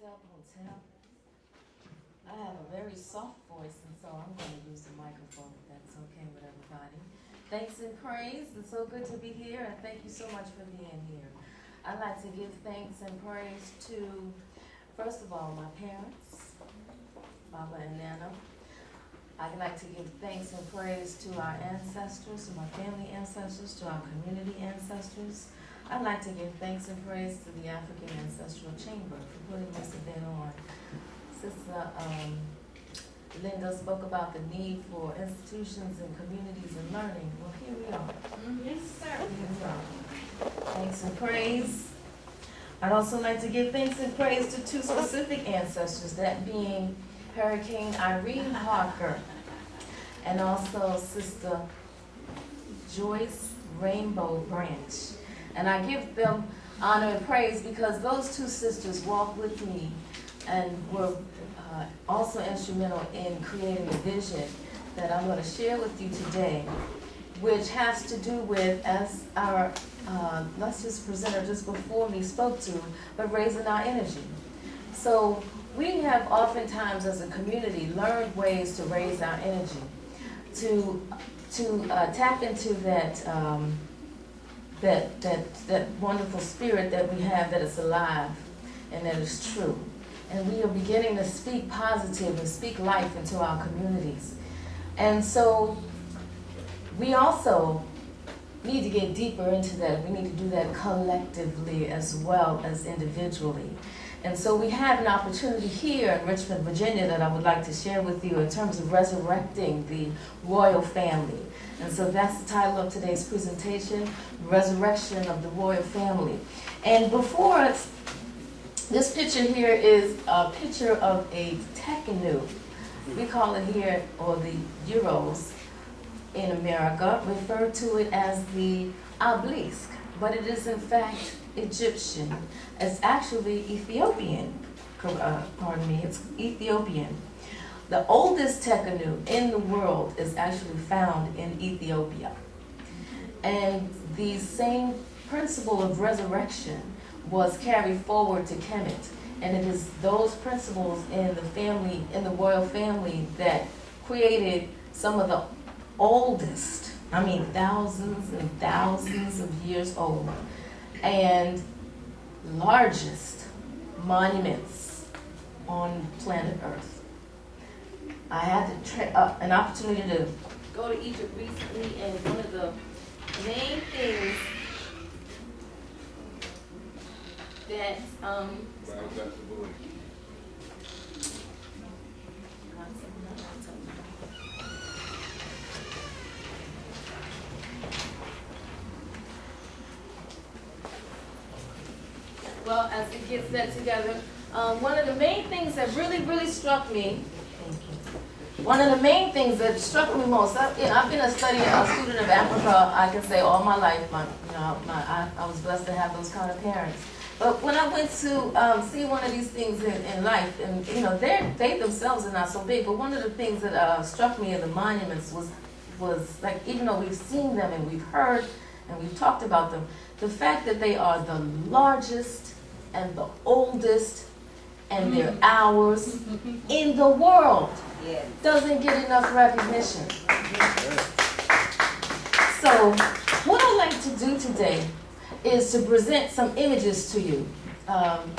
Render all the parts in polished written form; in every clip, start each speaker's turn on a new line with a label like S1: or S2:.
S1: Hotel. I have a very soft voice, and so I'm going to use the microphone if that's okay with everybody. Thanks and praise. It's so good to be here, and thank you so much for being here. I'd like to give thanks and praise to, first of all, my parents, Baba and Nana. I'd like to give thanks and praise to our ancestors, to my family ancestors, to our community ancestors. I'd like to give thanks and praise to the African Ancestral Chamber for putting this event on. Sister Linda spoke about the need for institutions and communities and learning. Well, here we are.
S2: Yes, sir.
S1: Here we are. Thanks and praise. I'd also like to give thanks and praise to two specific ancestors, that being Hurricane Irene Parker and also Sister Joyce Rainbow Branch. And I give them honor and praise because those two sisters walked with me and were also instrumental in creating a vision that I'm going to share with you today, which has to do with, as our illustrious presenter just before me spoke to, but raising our energy. So we have oftentimes as a community learned ways to raise our energy, to tap into that that wonderful spirit that we have that is alive and that is true. And we are beginning to speak positive and speak life into our communities. And so we also need to get deeper into that. We need to do that collectively as well as individually. And so we have an opportunity here in Richmond, Virginia that I would like to share with you in terms of resurrecting the royal family. And so that's the title of today's presentation, Resurrection of the Royal Family. And before us, this picture here is a picture of a tekenu. We call it here, or the Euros in America, refer to it as the obelisk, but it is in fact Egyptian. It's actually Ethiopian, pardon me, it's Ethiopian. The oldest tekenu in the world is actually found in Ethiopia. And the same principle of resurrection was carried forward to Kemet. And it is those principles in the family, in the royal family, that created some of the oldest, I mean thousands and thousands of years old, and largest monuments on planet Earth. I had an opportunity to go to Egypt recently, and one of the main things that well, as it gets that together, one of the main things that really struck me, one of the main things that struck me most, I've been a student of Africa, I can say, all my life. I was blessed to have those kind of parents. But when I went to see one of these things in life, and they themselves are not so big, but one of the things that struck me in the monuments was like, even though we've seen them and we've heard and we've talked about them, the fact that they are the largest and the oldest and they're ours in the world doesn't get enough recognition. So what I'd like to do today is to present some images to you.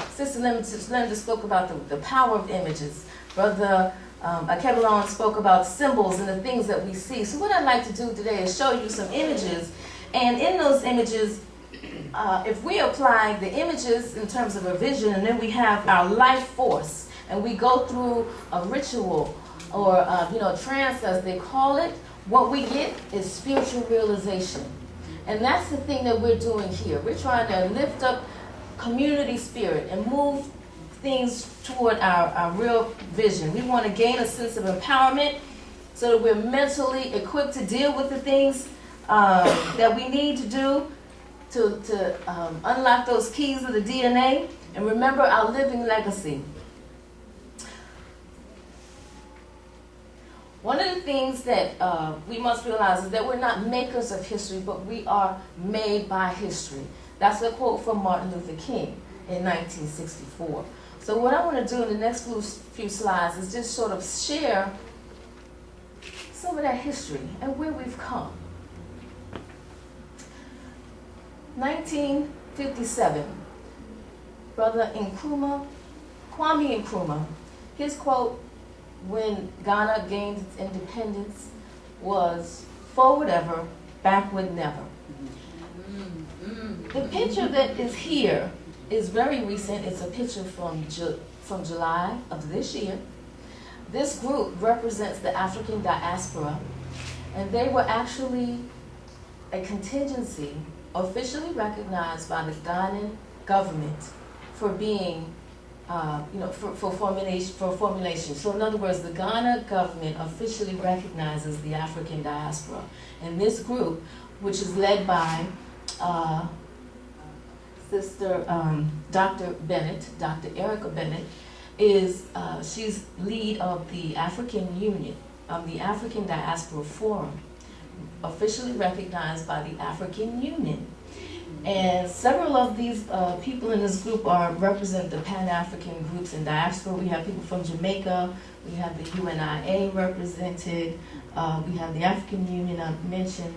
S1: Sister Linda spoke about the power of images. Brother Akebelon spoke about symbols and the things that we see. So what I'd like to do today is show you some images. And in those images, if we apply the images in terms of a vision, and then we have our life force, and we go through a ritual or trance as they call it, what we get is spiritual realization. And that's the thing that we're doing here. We're trying to lift up community spirit and move things toward our real vision. We want to gain a sense of empowerment so that we're mentally equipped to deal with the things that we need to do to unlock those keys of the DNA and remember our living legacy. One of the things that we must realize is that we're not makers of history, but we are made by history. That's a quote from Martin Luther King in 1964. So what I want to do in the next few slides is just sort of share some of that history and where we've come. 1957, Brother Nkrumah, Kwame Kuma, his quote when Ghana gained its independence was, "For whatever, backward never." The picture that is here is very recent. It's a picture from July of this year. This group represents the African diaspora, and they were actually a contingency officially recognized by the Ghanaian government for being, for formulation. So in other words, the Ghana government officially recognizes the African diaspora. And this group, which is led by Sister Dr. Bennett, Dr. Erica Bennett, she's lead of the African Union, the African Diaspora Forum, officially recognized by the African Union. And several of these people in this group represent the Pan-African groups in diaspora. We have people from Jamaica, we have the UNIA represented, we have the African Union I mentioned,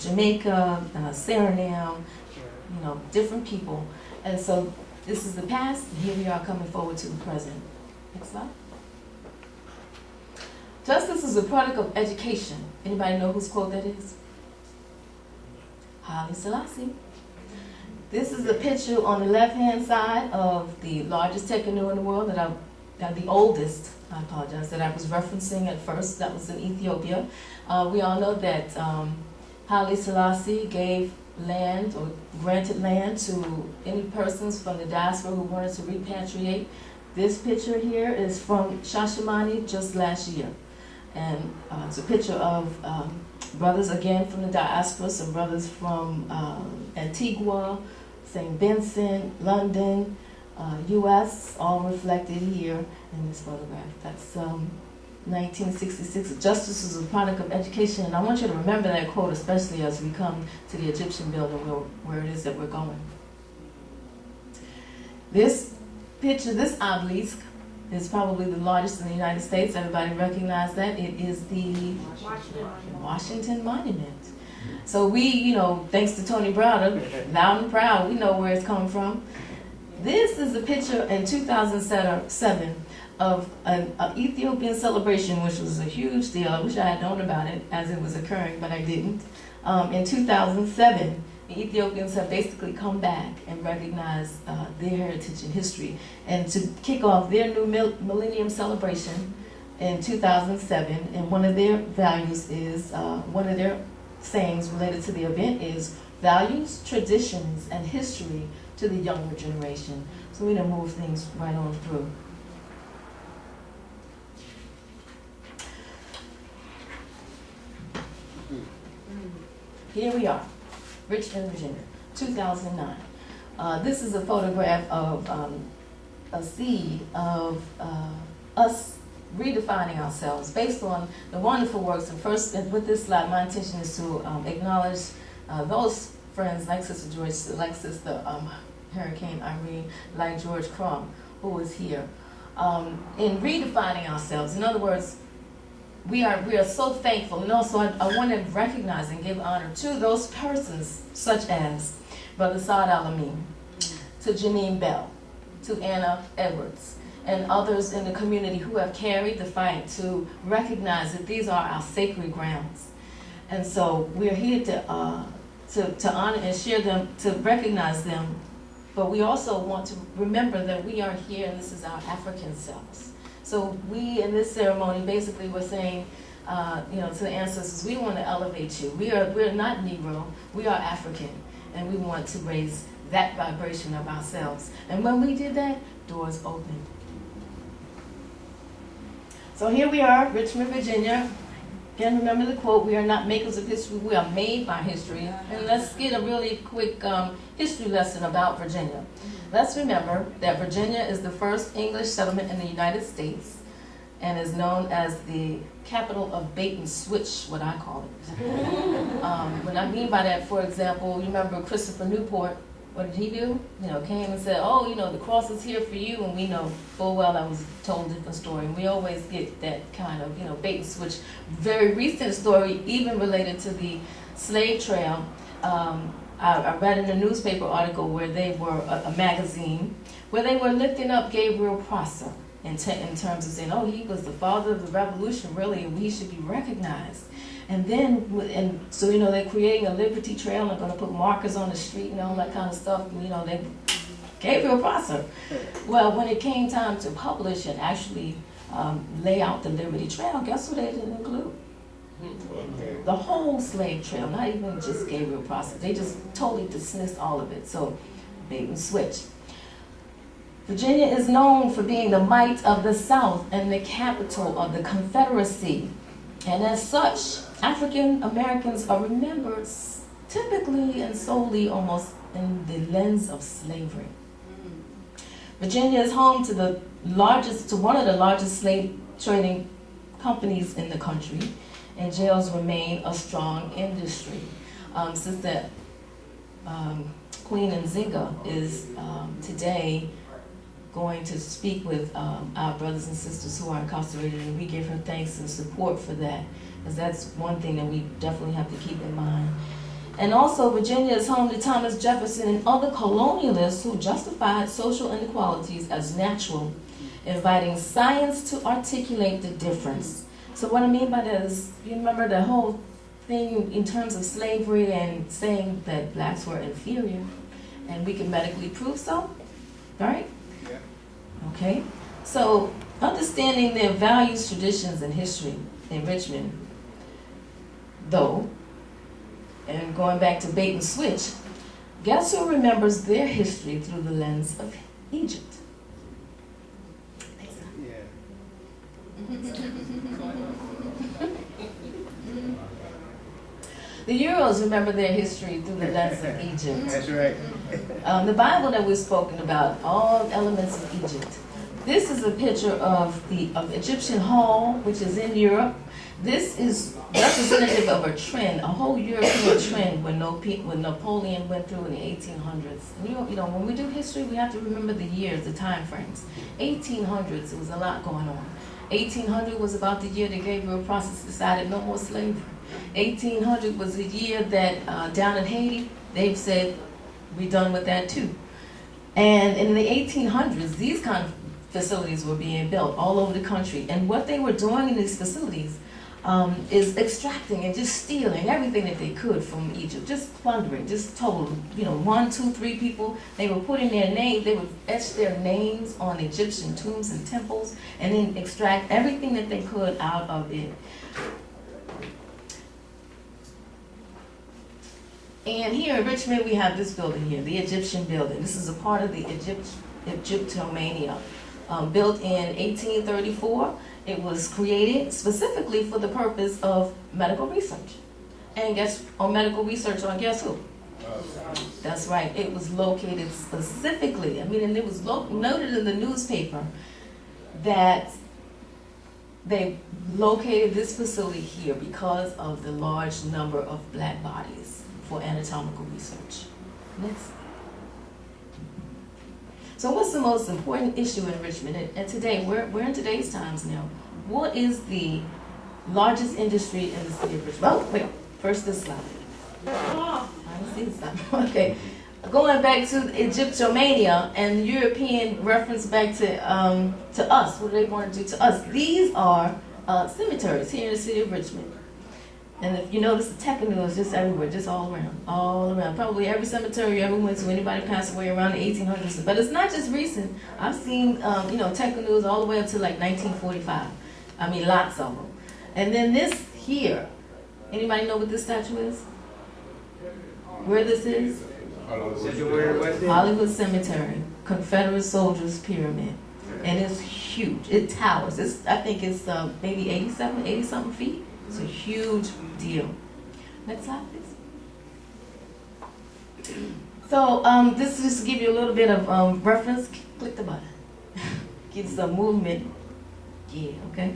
S1: Jamaica, Suriname, different people. And so this is the past, and here we are coming forward to the present. Next slide. Justice is a product of education. Anybody know whose quote that is? Haile Selassie. This is a picture on the left-hand side of the largest tekenu in the world, the oldest, I apologize, that I was referencing at first. That was in Ethiopia. We all know that Haile Selassie gave land or granted land to any persons from the diaspora who wanted to repatriate. This picture here is from Shashamane just last year. And it's a picture of brothers again from the diaspora, some brothers from Antigua, St. Vincent, London, US, all reflected here in this photograph. That's 1966. Justice is a product of education, and I want you to remember that quote, especially as we come to the Egyptian building where it is that we're going. This picture, this obelisk, is probably the largest in the United States. Everybody recognize that. It is the Washington Monument. So we, thanks to Tony Browder, loud and proud, we know where it's coming from. This is a picture in 2007 of an Ethiopian celebration, which was a huge deal. I wish I had known about it as it was occurring, but I didn't. In 2007, the Ethiopians have basically come back and recognized their heritage and history. And to kick off their new millennium celebration in 2007, and one of their values is, one of their sayings related to the event is values, traditions, and history to the younger generation. So we're going to move things right on through. Here we are, Richmond, Virginia, 2009. This is a photograph of a seed of us redefining ourselves based on the wonderful works. And first, with this slide, my intention is to acknowledge those friends like Sister Joyce, like Sister Hurricane Irene, like George Crumb, who was here. In redefining ourselves, in other words, we are so thankful, and also I want to recognize and give honor to those persons such as Brother Saad Al-Amin, to Janine Bell, to Anna Edwards, and others in the community who have carried the fight to recognize that these are our sacred grounds. And so we're here to honor and share them, to recognize them, but we also want to remember that we are here and this is our African selves. So we, in this ceremony, basically were saying, to the ancestors, we want to elevate you. We're not Negro, we are African, and we want to raise that vibration of ourselves. And when we did that, doors opened. So here we are, Richmond, Virginia. Again, remember the quote, we are not makers of history, we are made by history. And let's get a really quick history lesson about Virginia. Let's remember that Virginia is the first English settlement in the United States and is known as the capital of bait and switch, what I call it. What I mean by that, for example, you remember Christopher Newport, what did he do? Came and said, oh, the cross is here for you, and we know full well that was a total different story. And we always get that kind of, bait and switch. Very recent story, even related to the slave trail. I read in a newspaper article where they were, a magazine, where they were lifting up Gabriel Prosser in terms of saying, oh, he was the father of the revolution, really, and he should be recognized. And then, so they're creating a Liberty Trail, and they're going to put markers on the street and all that kind of stuff, and they Gabriel Prosser. Well, when it came time to publish and actually lay out the Liberty Trail, guess what they didn't include? The whole slave trail, not even just Gabriel Prosser. They just totally dismissed all of it. So, bait and switch. Virginia is known for being the might of the South and the capital of the Confederacy. And as such, African Americans are remembered typically and solely almost in the lens of slavery. Virginia is home to one of the largest slave trading companies in the country, and jails remain a strong industry. Since that Queen Nzinga is today going to speak with our brothers and sisters who are incarcerated, and we give her thanks and support for that, because that's one thing that we definitely have to keep in mind. And also, Virginia is home to Thomas Jefferson and other colonialists who justified social inequalities as natural, inviting science to articulate the difference. So what I mean by that is, you remember the whole thing in terms of slavery and saying that blacks were inferior, and we can medically prove so, right? Okay, so understanding their values, traditions, and history in Richmond, though, and going back to bait and switch, guess who remembers their history through the lens of Egypt? The Euros remember their history through the lens of Egypt.
S2: That's right.
S1: The Bible that we've spoken about, all elements of Egypt. This is a picture of the Egyptian Hall, which is in Europe. This is representative of a trend, a whole European trend when Napoleon went through in the 1800s. And when we do history, we have to remember the years, the time frames. 1800s, there was a lot going on. 1800 was about the year that Gabriel Prosser decided no more slavery. 1800 was the year that down in Haiti, they've said, we're done with that too. And in the 1800s, these kind of facilities were being built all over the country. And what they were doing in these facilities is extracting and just stealing everything that they could from Egypt, just plundering, just total, 1, 2, 3 people. They were putting their names, they would etch their names on Egyptian tombs and temples, and then extract everything that they could out of it. And here in Richmond, we have this building here, the Egyptian building. This is a part of the Egyptomania. Built in 1834, it was created specifically for the purpose of medical research. And guess who? That's right, it was located specifically, and it was noted in the newspaper that they located this facility here because of the large number of black bodies for anatomical research. Next. So what's the most important issue in Richmond? And today, we're in today's times now. What is the largest industry in the city of Richmond? Oh, wait, first this slide. I didn't see this slide. Okay. Going back to Egyptomania and European reference back to us, what do they want to do to us? These are cemeteries here in the city of Richmond. And if you notice, the Taurus is just everywhere, just all around. Probably every cemetery you ever went to, anybody passed away around the 1800s. But it's not just recent. I've seen, Taurus all the way up to like 1945. Lots of them. And then this here, anybody know what this statue is? Where this is? Hollywood Cemetery, Confederate Soldiers Pyramid. And it's huge. It towers. I think it's maybe 80-something feet. It's a huge deal. Next slide, please. So this is just to give you a little bit of reference. Click the button. Give some movement. Yeah, okay.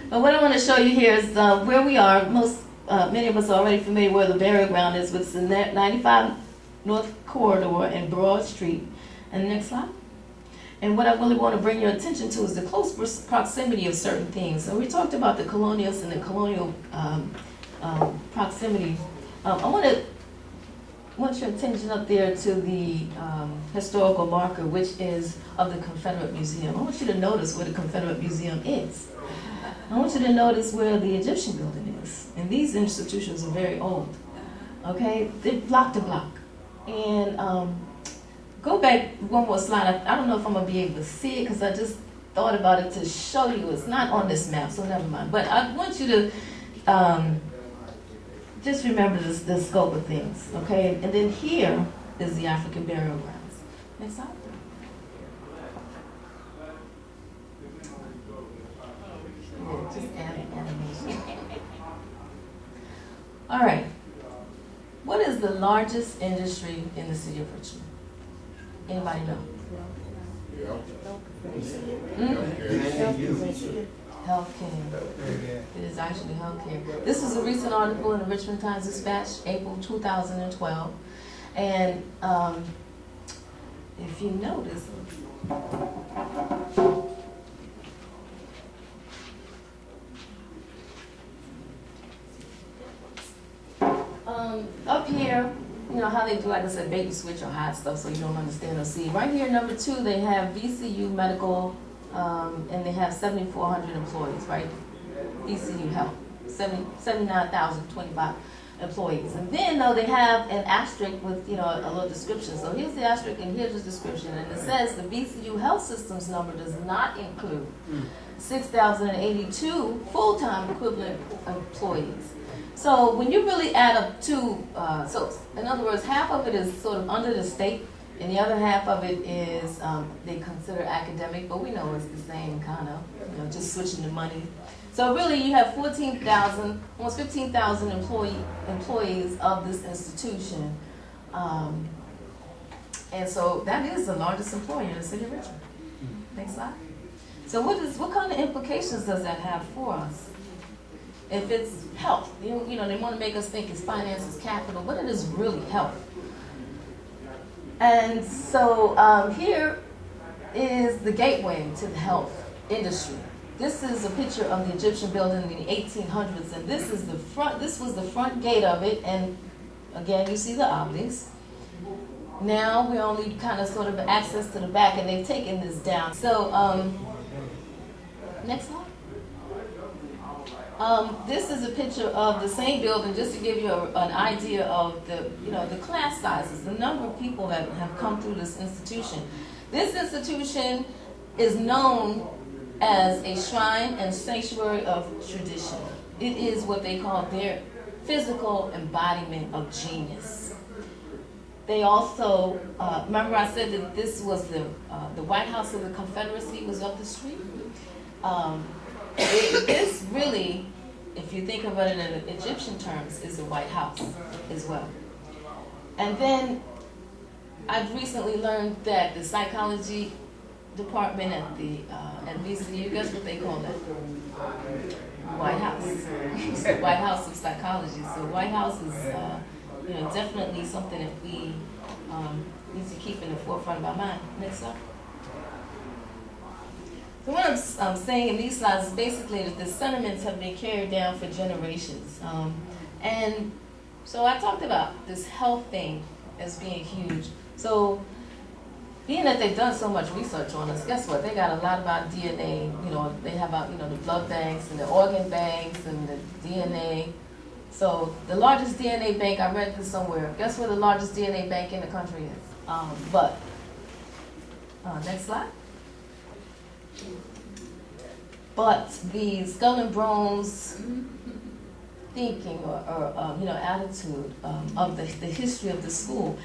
S1: But what I want to show you here is where we are. Many of us are already familiar where the burial ground is, which is 95 North Corridor and Broad Street. And next slide. And what I really want to bring your attention to is the close proximity of certain things. So we talked about the colonials and the colonial proximity. I want your attention up there to the historical marker, which is of the Confederate Museum. I want you to notice where the Confederate Museum is. I want you to notice where the Egyptian building is. And these institutions are very old. Okay, they're block to block. And go back one more slide. I don't know if I'm going to be able to see it because I just thought about it to show you. It's not on this map, so never mind. But I want you to just remember the scope of things, okay? And then here is the Afrikan Burial Grounds. Next slide. Just animation. All right. What is the largest industry in the city of Richmond? Anybody know? Healthcare. It is actually healthcare. This is a recent article in the Richmond Times-Dispatch, April 2012. And if you notice, up here, you know how they do, like I said, bait and switch or hide stuff so you don't understand or see. Right here, number 2, they have VCU Medical, and they have 7,400 employees, right? VCU Health, 79,025 employees. And then, though, they have an asterisk with, you know, a little description. So here's the asterisk and here's the description. And it says the VCU Health Systems number does not include 6,082 full-time equivalent employees. So when you really add up two, so in other words, half of it is sort of under the state, and the other half of it is they consider academic, but we know it's the same kind of, you know, just switching the money. So really you have 14,000, almost 15,000 employees of this institution. And so that is the largest employer in the city of Richmond. Next slide. So what kind of implications does that have for us? If it's health, you know, they want to make us think it's finances, capital, but it is really health. And so here is the gateway to the health industry. This is a picture of the Egyptian building in the 1800s, and this is the front. This was the front gate of it, and again, you see the obelisk. Now we only kind of sort of access to the back, and they've taken this down. So next slide. This is a picture of the same building, just to give you an idea of the, you know, the class sizes, the number of people that have come through this institution. This institution is known as a shrine and sanctuary of tradition. It is what they call their physical embodiment of genius. They also, remember I said that this was the White House of the Confederacy was up the street? This really, if you think of it in Egyptian terms, is the White House as well. And then I've recently learned that the psychology department at the at VCU, guess what they call that? White House. It's the White House of Psychology. So White House is you know, definitely something that we need to keep in the forefront of our mind. Next slide. So what I'm saying in these slides is basically that the sentiments have been carried down for generations. And so I talked about this health thing as being huge. So being that they've done so much research on us, guess what? They got a lot about DNA. You know, they have about, you know, the blood banks and the organ banks and the DNA. So the largest DNA bank, I read this somewhere. Guess where the largest DNA bank in the country is? Next slide. But the skull and bones thinking or you know, attitude of the history of the school,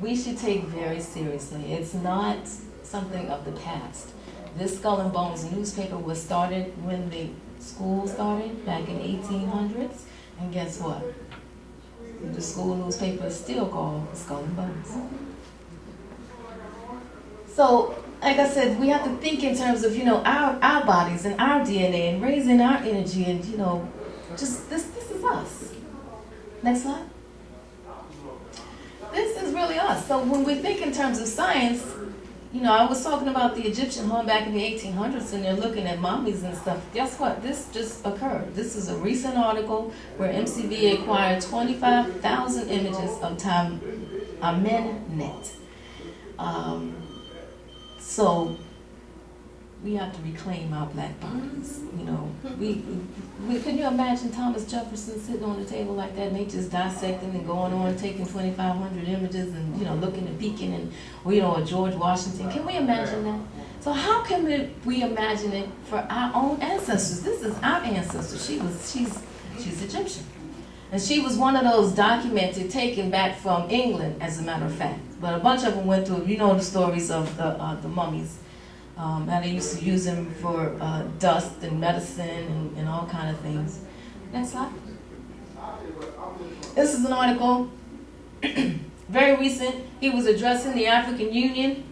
S1: we should take very seriously. It's not something of the past. This Skull and Bones newspaper was started when the school started back in 1800s, and guess what? The school newspaper is still called Skull and Bones. So, like I said, we have to think in terms of, you know, our bodies and our DNA and raising our energy and, you know, just this is us. Next slide. really us. So when we think in terms of science, you know, I was talking about the Egyptian home back in the 1800s, and they're looking at mummies and stuff. Guess what? This just occurred. This is a recent article where MCV acquired 25,000 images of Amennet. So we have to reclaim our black bodies. You know, we can you imagine Thomas Jefferson sitting on the table like that, and they just dissecting and going on, taking 2,500 images and, you know, looking and peeking, and, or, you know, or George Washington. Can we imagine that? So how can we imagine it for our own ancestors? This is our ancestor. She's Egyptian, and she was one of those documented, taken back from England, as a matter of fact. But a bunch of them went through. You know the stories of the mummies. How they used to use them for dust and medicine and all kind of things. Next slide. This is an article, very recent. He was addressing the African Union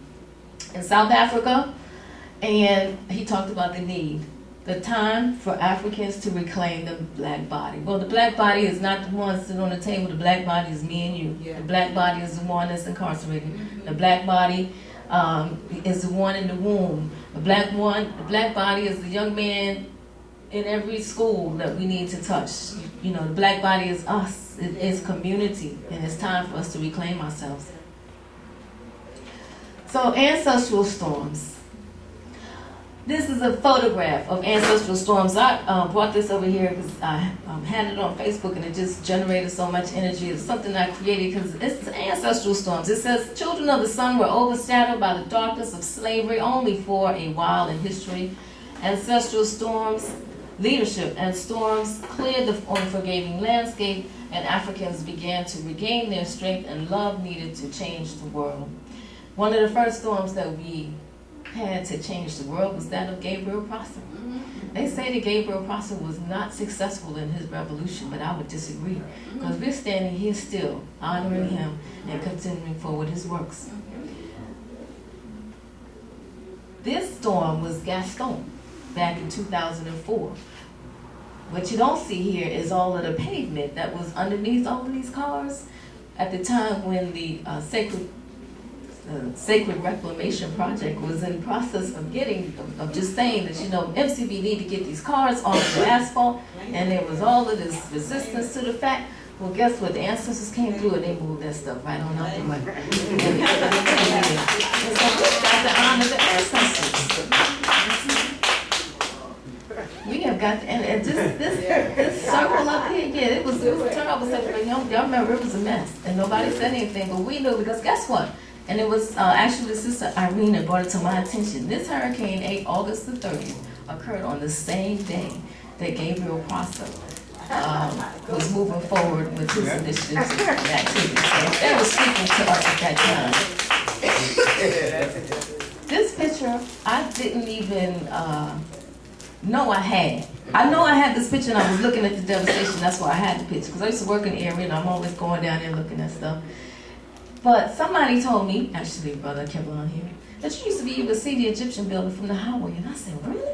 S1: in South Africa, and he talked about the need, the time for Africans to reclaim the black body. Well, the black body is not the one sitting on the table. The black body is me and you. Yeah. The black body is the one that's incarcerated. Mm-hmm. The black body is the one in the womb. The black body is the young man in every school that we need to touch. You know, the black body is us. It is community, and it's time for us to reclaim ourselves. So, ancestral storms. This is a photograph of ancestral storms. I brought this over here because I had it on Facebook, and it just generated so much energy. It's something I created because it's ancestral storms. It says, children of the sun were overshadowed by the darkness of slavery only for a while in history. Ancestral storms, leadership and storms cleared the unforgiving landscape, and Africans began to regain their strength and love needed to change the world. One of the first storms that we had to change the world was that of Gabriel Prosser. Mm-hmm. They say that Gabriel Prosser was not successful in his revolution, but I would disagree, because we're standing here still honoring him and continuing forward his works. This storm was Gaston back in 2004. What you don't see here is all of the pavement that was underneath all of these cars at the time when the Sacred Reclamation Project was in the process of just saying that, you know, MCV need to get these cars off the asphalt, and there was all of this resistance to the fact. Well, guess what? The ancestors came through and they moved that stuff right on out the way. And so we've got to honor the ancestors. We have got to, and this circle up here, yeah, it was a terrible situation. Y'all remember it was a mess, and nobody said anything, but we knew, because guess what? And it was actually Sister Irene that brought it to my attention. This hurricane, August the 30th, occurred on the same day that Gabriel Prosser was moving forward with his initiatives and activities. So they were speaking to us at that time. This picture, I didn't even know I had. I know I had this picture, and I was looking at the devastation. That's why I had the picture, because I used to work in the area, and I'm always going down there looking at stuff. But somebody told me, actually Brother Kevlon here, that you used to be able to see the Egyptian building from the highway. And I said, really?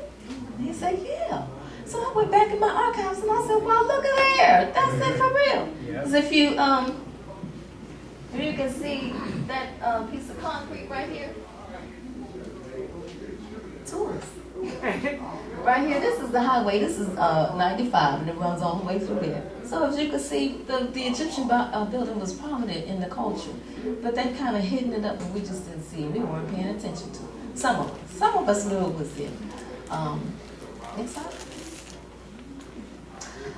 S1: And he said, yeah. So I went back in my archives and I said, well, look at there. That's it for real. Because if you can see that piece of concrete right here. Taurus. Right here, this is the highway. This is 95, and it runs all the way through there. So as you can see, the Egyptian building was prominent in the culture, but they kind of hidden it up, and we just didn't see it. We weren't paying attention to it. Some of us knew it was there. Next slide.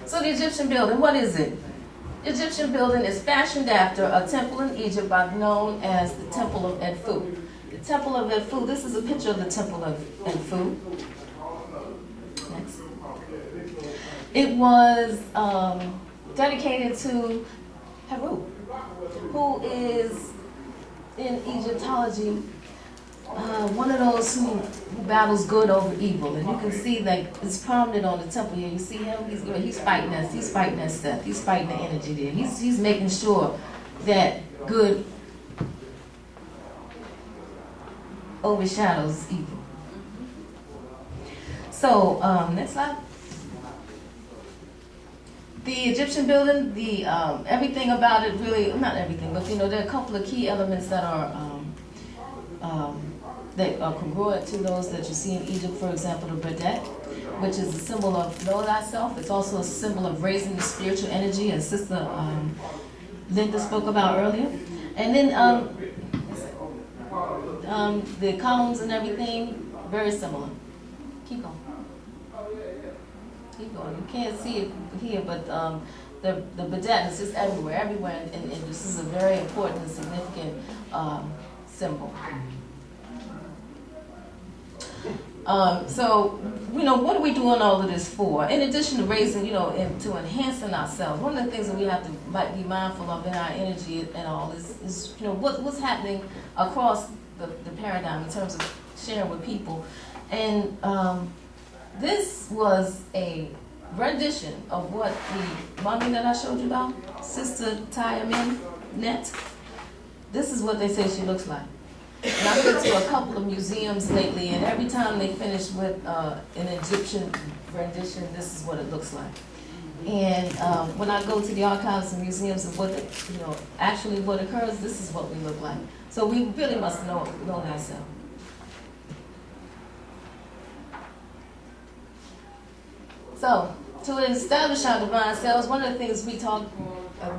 S1: So the Egyptian building, what is it? The Egyptian building is fashioned after a temple in Egypt known as the Temple of Edfu. The Temple of Edfu, this is a picture of the Temple of Edfu. Next. It was dedicated to Heru, who is in Egyptology one of those who battles good over evil. And you can see, like, it's prominent on the temple here. You see him? He's fighting us. He's fighting that stuff. He's fighting the energy there. He's making sure that good overshadows evil. So, next slide. The Egyptian building, the everything about it really, not everything, but you know, there are a couple of key elements that are congruent to those that you see in Egypt. For example, the Badet, which is a symbol of know thyself. It's also a symbol of raising the spiritual energy, as Sister Linda spoke about earlier. And then the columns and everything, very similar. Keep going. Keep going. You can't see it here, but the Badet is just everywhere, and this is a very important and significant symbol. So, you know, what are we doing all of this for? In addition to raising, you know, and to enhancing ourselves, one of the things that we have to be mindful of in our energy and all is you know, what's happening across the paradigm in terms of sharing with people. And this was a rendition of what the mummy that I showed you about, Sister Tayamin Net. This is what they say she looks like. And I've been to a couple of museums lately, and every time they finish with an Egyptian rendition, this is what it looks like. And when I go to the archives and museums of what, you know, actually what occurs, this is what we look like. So we really must know ourselves. So, to establish our divine selves, one of the things we talk,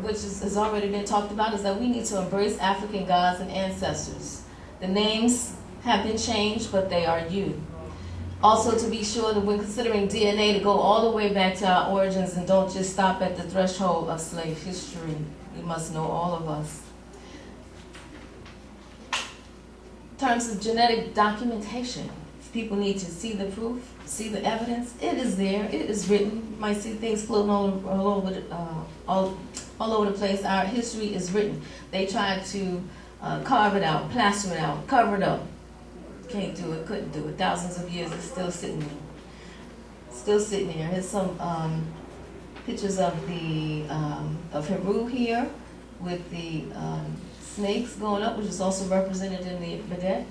S1: which has already been talked about, is that we need to embrace African gods and ancestors. The names have been changed, but they are you. Also, to be sure that when considering DNA, to go all the way back to our origins and don't just stop at the threshold of slave history. You must know all of us. In terms of genetic documentation, people need to see the proof, see the evidence. It is there. It is written. You might see things floating all over the place. Our history is written. They tried to carve it out, plaster it out, cover it up. Can't do it, couldn't do it. Thousands of years, it's still sitting there. Still sitting there. Here's some pictures of the of Heru here with the snakes going up, which is also represented in the Badet.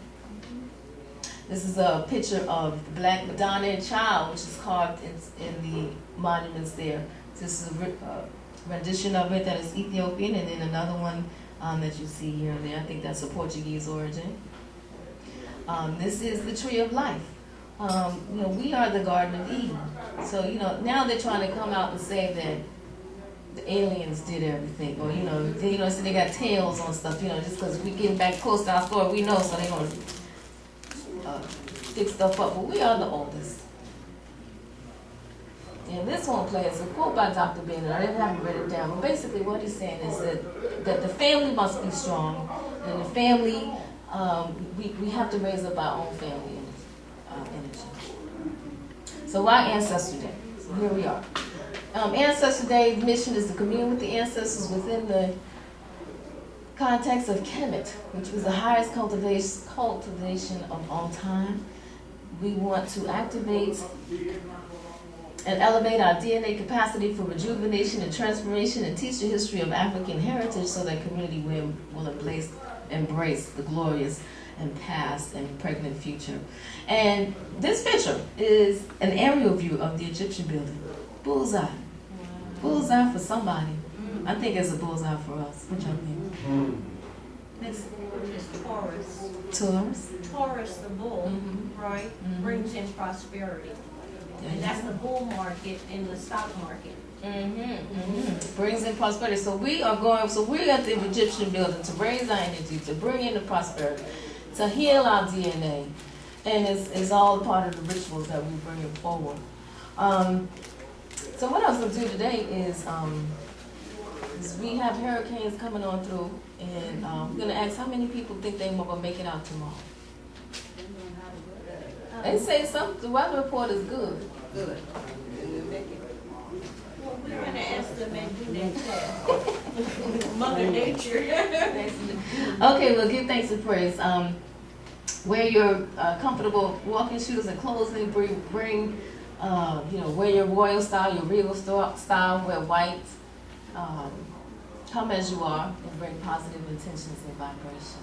S1: This is a picture of the Black Madonna and Child, which is carved in the monuments there. This is a rendition of it that is Ethiopian, and then another one that you see here and there. I think that's a Portuguese origin. This is the tree of life. You know, we are the Garden of Eden. So, you know, now they're trying to come out and say that the aliens did everything, or so they got tails on stuff. You know, just because we're getting back close to our story, we know, so they're gonna stick stuff up. But we are the oldest. And this one plays a quote by Dr. Bennett. I haven't read it down, but basically what he's saying is that the family must be strong, and the family, we have to raise up our own family energy. So why Ancestor Day? So here we are. Ancestor Day's mission is to commune with the ancestors within the context of Kemet, which was the highest cultivation of all time. We want to activate and elevate our DNA capacity for rejuvenation and transformation, and teach the history of African heritage so that community will embrace the glorious and past and pregnant future. And this picture is an aerial view of the Egyptian building. Bullseye. Bullseye for somebody. I think it's a bullseye for us. What y'all think? Next.
S2: It's Taurus.
S1: Taurus?
S2: Taurus, the bull, right, brings in prosperity. And that's the bull market in the stock market.
S1: Brings in prosperity. So we're at the Egyptian building to raise our energy, to bring in the prosperity, to heal our DNA. And it's all part of the rituals that we bring it forward. So what I was going to do today is we have hurricanes coming on through, and we're going to ask how many people think they will make it out tomorrow. They say the weather report is good.
S2: Good. Well, we're going to ask them and do that test. Mother Nature.
S1: Okay, well, give thanks and praise. Wear your comfortable walking shoes and clothing. Bring wear your royal style, your regal style. Wear white. Come as you are, and bring positive intentions and vibration.